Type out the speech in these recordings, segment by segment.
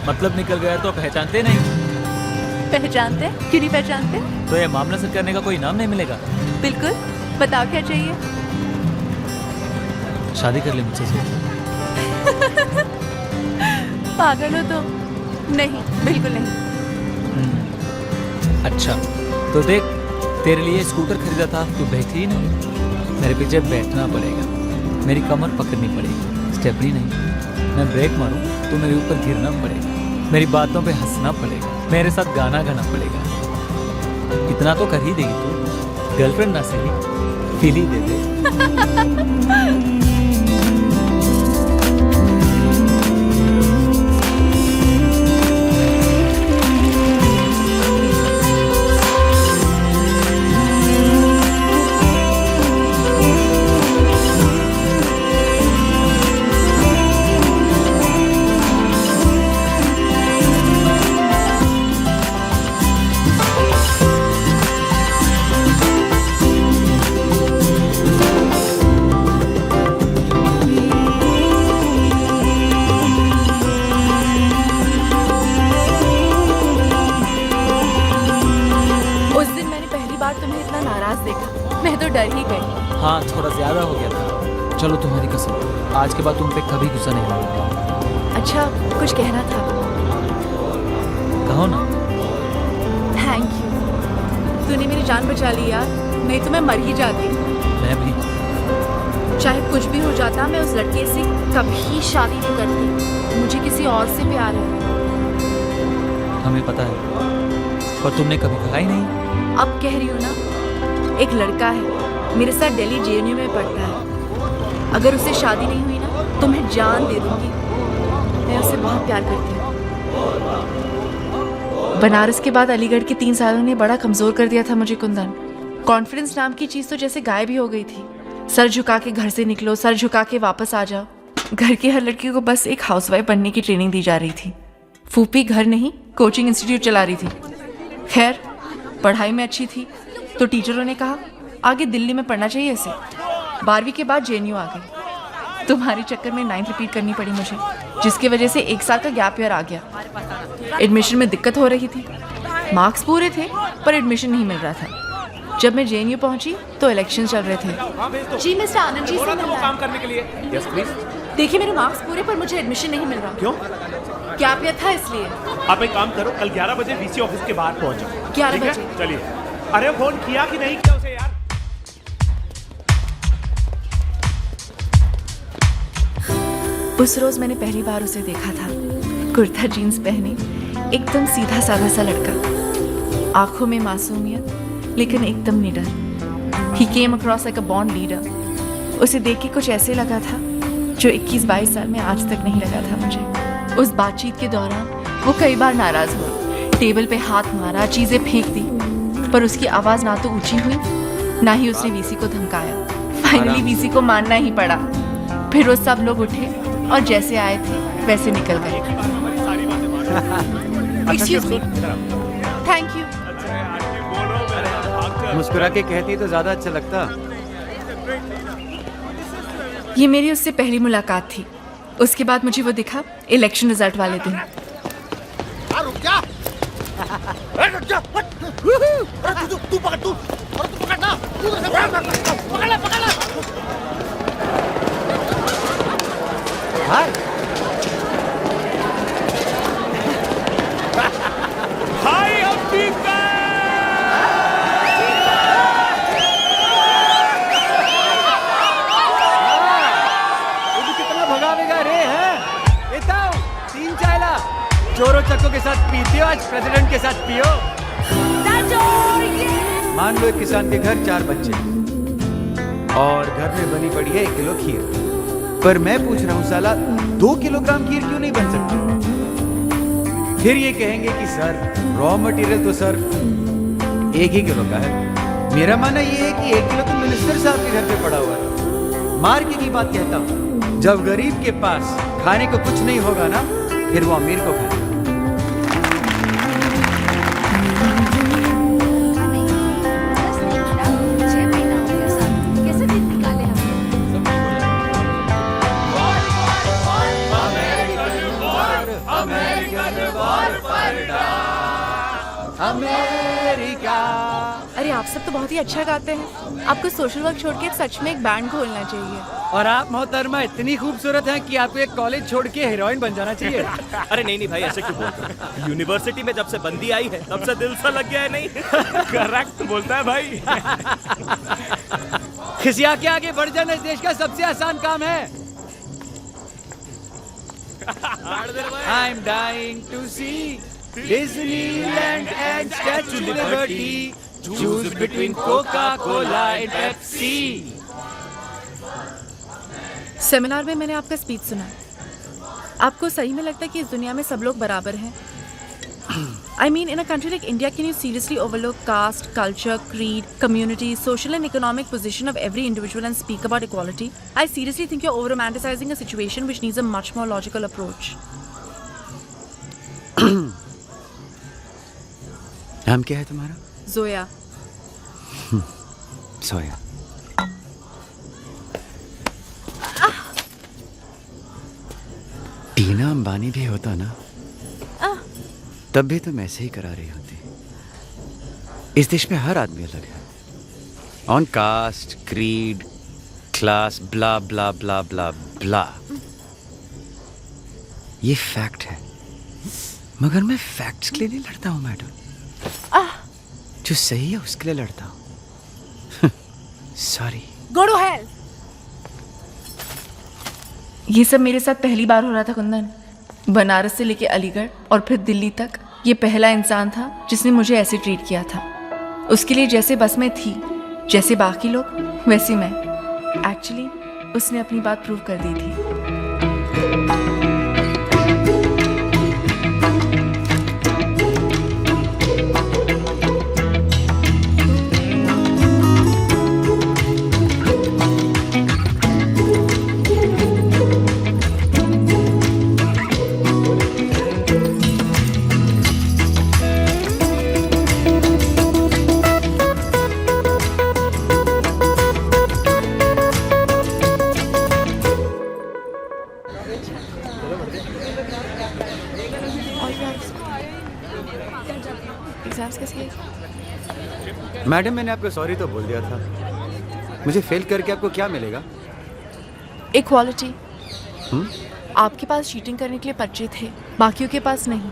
मतलब निकल गया तो पहचानते नहीं। पहचानते? क्यों नहीं पहचानते? तो ये मामला सर करने का कोई नाम नहीं मिलेगा। बिल्कुल, बताओ क्या चाहिए। शादी कर ले मुझसे से। पागल हो तुम? नहीं, बिल्कुल नहीं। अच्छा तो देख, तेरे लिए स्कूटर खरीदा था, तू बैठी ही नहीं। मेरे पीछे बैठना पड़ेगा, मेरी कमर पकड़नी पड़ेगी, स्टेपनी नहीं। मैं ब्रेक मारूं तो मेरे ऊपर गिरना पड़ेगा, मेरी बातों पे हंसना पड़ेगा, मेरे साथ गाना गाना पड़ेगा। इतना तो कर ही देगी तू, गर्लफ्रेंड ना सही, फील ही दे दे। हाँ, थोड़ा ज्यादा हो गया था। चलो तुम्हारी कसम, आज के बाद तुम पे कभी गुस्सा नहीं होगा। अच्छा, कुछ कहना था। कहो ना। थैंक यू, तूने मेरी जान बचा ली यार, नहीं तो मैं मर ही जाती। मैं भी। चाहे कुछ भी हो जाता, मैं उस लड़के से कभी शादी नहीं करती। मुझे किसी और से प्यार है। हमें पता है, पर तुमने कभी कहा ही नहीं। अब कह रही हूँ ना, एक लड़का है मेरे साथ, दिल्ली जेएनयू में पढ़ता है। अगर उससे शादी नहीं हुई ना तो मैं जान दे दूंगी। मैं उससे बहुत प्यार करती हूँ। बनारस के बाद अलीगढ़ के 3 सालों ने बड़ा कमजोर कर दिया था मुझे कुंदन। कॉन्फिडेंस नाम की चीज तो जैसे गायब ही हो गई थी। सर झुका के घर से निकलो, सर झुका के वापस आ जाओ। घर की हर लड़की को बस एक हाउसवाइफ बनने की ट्रेनिंग दी जा रही थी। फूफी घर नहीं, कोचिंग इंस्टीट्यूट चला रही थी। खैर, पढ़ाई में अच्छी थी तो टीचरों ने कहा आगे दिल्ली में पढ़ना चाहिए इसे। 12वीं के बाद जेएनयू आ गई। तुम्हारे चक्कर में 9th रिपीट करनी पड़ी मुझे, जिसकी वजह से 1 साल का गैप ईयर आ गया। एडमिशन में दिक्कत हो रही थी, मार्क्स पूरे थे पर एडमिशन नहीं मिल रहा था। जब मैं जेएनयू पहुंची तो इलेक्शन चल रहे थे। जी मिस्टर आनंद जी से मिलना है। काम करने के लिए। Yes please. देखिए, मेरे मार्क्स पूरे पर मुझे एडमिशन नहीं मिल रहा। क्यों? गैप ईयर था इसलिए। आप एक काम करो, कल 11 बजे वीसी ऑफिस के बाहर पहुंच जाओ। 11 बजे? चलिए। अरे फोन किया कि नहीं किया उसे यार? उस रोज मैंने पहली बार उसे देखा था। कुर्ता जीन्स पहने, एकदम सीधा साधा सा लड़का, आंखों में मासूमियत लेकिन एकदम निडर। He came across like a born leader. उसे देख के कुछ ऐसे लगा था जो 21-22 साल में आज तक नहीं लगा था मुझे। उस बातचीत के दौरान वो कई बार नाराज हुआ, टेबल पे हाथ मारा, चीजें फेंक दी, पर उसकी आवाज ना तो ऊंची हुई ना ही उसने वीसी को धमकाया। फाइनली वीसी को मानना ही पड़ा। फिर वो सब लोग उठे और जैसे आए थे वैसे निकल गए। Excuse me. Thank you. मुस्कुरा के कहती तो ज्यादा अच्छा लगता। ये मेरी उससे पहली मुलाकात थी। उसके बाद मुझे वो दिखा इलेक्शन रिजल्ट वाले दिन। रुक जा। तू पकड़ना। पकड़ ले। हाय अंबिका। कितना भगावेगा रे है? इताओ 3 चायला चोरों चक्कों के साथ पीते हो, आज प्रेसिडेंट के साथ पियो। मान लो एक किसान के घर 4 बच्चे और घर में बनी पड़ी है 1 किलो खीर, पर मैं पूछ रहा हूँ साला 2 किलोग्राम खीर क्यों नहीं बन सकती? फिर ये कहेंगे कि सर रॉ मटेरियल तो सर 1 ही किलो का है। मेरा मानना ये है कि 1 किलो तो मिनिस्टर साहब के घर पे पड़ा हुआ है। मार के की बात कहता हूँ, जब गरीब के पास खाने को कुछ नहीं होगा ना, फिर वो अमीर को खाएगा। अमेरिका। अरे आप सब तो बहुत ही अच्छा गाते हैं। आपको सोशल वर्क छोड़ के सच में एक बैंड खोलना चाहिए। और आप मोहतरमा इतनी खूबसूरत हैं कि आपको एक कॉलेज छोड़ के हीरोइन बन जाना चाहिए। अरे नहीं भाई, ऐसे क्यों बोलते हो? यूनिवर्सिटी में जब से बंदी आई है तब से दिल सा लग गया है। नहीं करेक्ट बोलता है भाई। खिसिया के आगे बढ़ जाना इस देश का सबसे आसान काम है। I'm dying to see Disneyland and Statue of Liberty. Choose between Coca-Cola and Pepsi. Seminar में मैंने आपका स्पीच सुना। आपको सही में लगता है कि इस दुनिया में सब लोग बराबर हैं? I mean, in a country like India, can you seriously overlook caste, culture, creed, community, social and economic position of every individual and speak about equality? I seriously think you're over-romanticizing a situation which needs a much more logical approach. नाम क्या है तुम्हारा? Zoya. सोया। टीना अंबानी भी होता ना, तब भी तुम ऐसे ही करा रही होती। इस देश में हर आदमी अलग है, ऑन कास्ट, क्रीड, क्लास, ब्ला ब्ला ब्ला ब्ला ब्ला। ये फैक्ट है, मगर मैं फैक्ट्स के लिए नहीं लड़ता हूँ मैडम। जो सही है उसके लिए लड़ता हूँ। सॉरी। Go to hell. ये सब मेरे साथ पहली बार हो रहा था कुंदन। बनारस से लेके अलीगढ़ और फिर दिल्ली तक ये पहला इंसान था जिसने मुझे ऐसे ट्रीट किया था। उसके लिए जैसे बस में थी, जैसे बाकी लोग, वैसे मैं। एक्चुअली उसने अपनी बात प्रूव कर दी थी। एग्जाम्स कैसे गए? मैडम मैंने आपको सॉरी तो बोल दिया था। मुझे फेल करके आपको क्या मिलेगा? इक्वालिटी। आपके पास चीटिंग करने के लिए पर्चे थे, बाकियों के पास नहीं।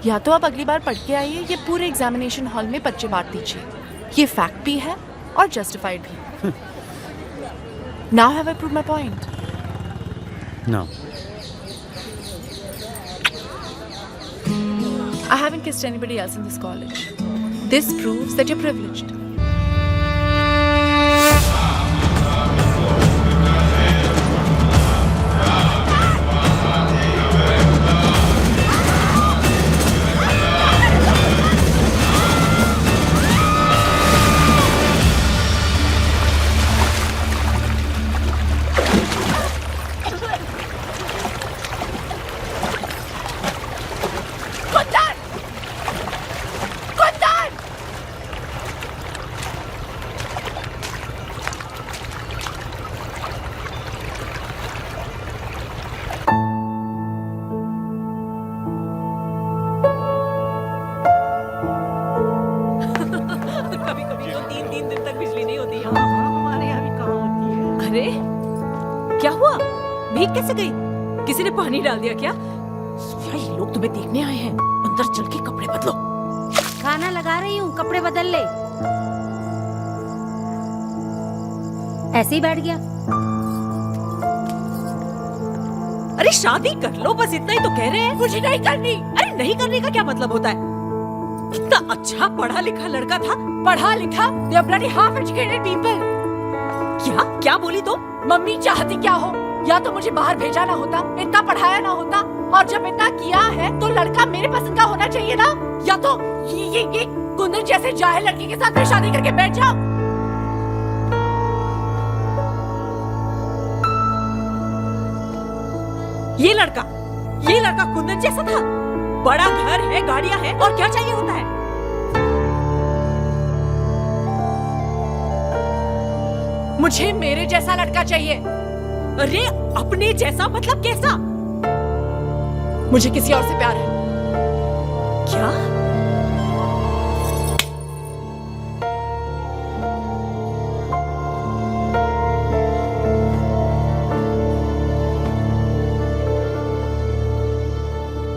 या तो आप अगली बार पढ़ के आइए, ये पूरे एग्जामिनेशन हॉल में पर्चे बांट दीजिए। ये फैक्ट भी है और जस्टिफाइड भी। Now have I proved my point? No. I haven't kissed anybody else in this college. This proves that you're privileged. अरे क्या हुआ? भीग कैसे गई? किसी ने पानी डाल दिया क्या? ये लोग तुम्हें देखने आए हैं। अंदर चल के कपड़े बदलो। खाना लगा रही हूँ, कपड़े बदल ले। ऐसे ही बैठ गया। अरे शादी कर लो, बस इतना ही तो कह रहे हैं। मुझे नहीं करनी। अरे नहीं करने का क्या मतलब होता है? कितना अच्छा पढ़ा लिखा लड़का था। पढ़ा लिखा? They are bloody half educated people. क्या बोली तो? मम्मी चाहती क्या हो? या तो मुझे बाहर भेजा ना होता, इतना पढ़ाया ना होता, और जब इतना किया है तो लड़का मेरे पसंद का होना चाहिए ना। या तो ये कुंदन जैसे जाहिल लड़की के साथ मैं शादी करके बैठ जाऊं। ये लड़का कुंदन जैसा था। बड़ा घर है, गाड़ियां हैं, और क्या चाहिए होता है? मुझे मेरे जैसा लड़का चाहिए। अरे अपने जैसा मतलब कैसा? मुझे किसी और से प्यार है। क्या?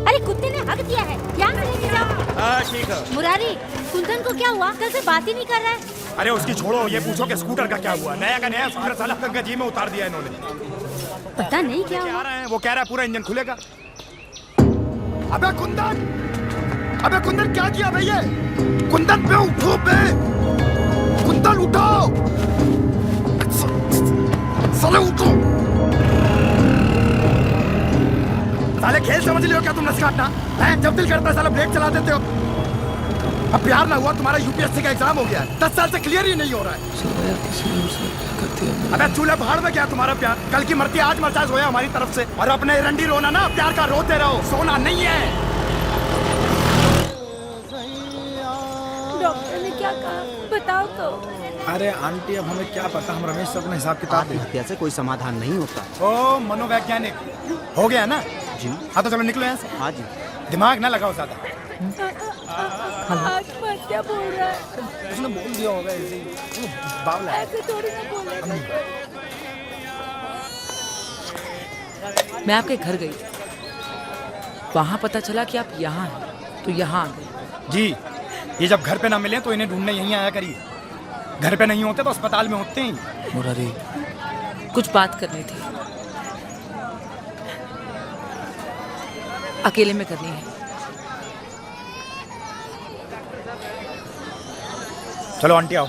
अरे कुत्ते ने हक दिया है, यहाँ से लेके जाओ। हाँ ठीक है। मुरारी, कुंदन को क्या हुआ? कल से बात ही नहीं कर रहा है। अरे उसकी छोड़ो, ये पूछो कि स्कूटर का क्या हुआ। नया का नया स्कूटर साला गंगा जी में उतार दिया इन्होंने। पता नहीं क्या क्या हुआ। रहे हैं, वो कह रहा है पूरा इंजन खुलेगा। अबे कुंदन, अबे कुंदन क्या किया भैया? कुंदन पे उठो बे, कुंदन उठो, साले उठो। साले खेल समझ लियो क्या तुम? नस काटना है, जब दिल करता है साला ब्रेक चला देते हो। अब प्यार ना हुआ, तुम्हारा यूपीएससी का एग्जाम हो गया है, 10 साल से क्लियर ही नहीं हो रहा है। अबे चूल्हे भाड़ में क्या तुम्हारा प्यार? कल की मरती आज मरचास होया हमारी तरफ से। और अपने रंडी रोना ना, प्यार का रोते रहो, सोना नहीं है। डॉक्टर ने क्या कहा बताओ तो। अरे आंटी, अब हमें क्या पता, हम रमेश से अपना हिसाब किताब आत्महत्या से कोई समाधान नहीं होता। ओ मनोवैज्ञानिक हो गया ना जी हाँ, तो चलो निकलो यहाँ से। हाँ जी। दिमाग ना लगाओ ज्यादा। आत्महत्या बोल रहा है, उसने बोल दिया होगा ऐसे ही, बावला है। ऐसे थोड़ी ना बोलेगा। मैं आपके घर गई, वहां पता चला कि आप यहाँ हैं, तो यहाँ आ गई। जी, ये जब घर पे ना मिले तो इन्हें ढूंढने यहीं आया करिए। घर पे नहीं होते तो अस्पताल में होते ही। मुरारी, कुछ बात करनी थी, अकेले में करनी है। चलो आंटी आओ,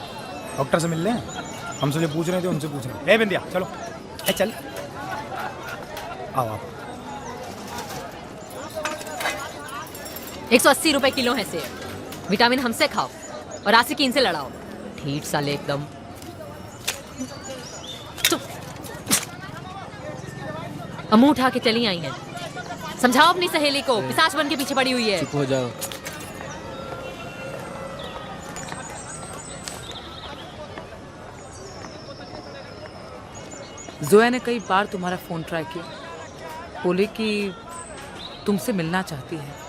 डॉक्टर से मिल लें। हमसे जो पूछ रहे थे उनसे पूछ रहे। ए बिंदिया चलो, ए चल, आओ आओ। 180 रुपए किलो है सेब। विटामिन हमसे खाओ और आशिकीन से लड़ाओ। ठीक साले एकदम। चुप। अब मुंह उठा के चली आई हैं। समझाओ अपनी सहेली को, पिशाच बन के पीछे पड़ी हुई है। चुप हो जाओ। जोया ने कई बार तुम्हारा फोन ट्राई किया, बोले कि तुमसे मिलना चाहती है।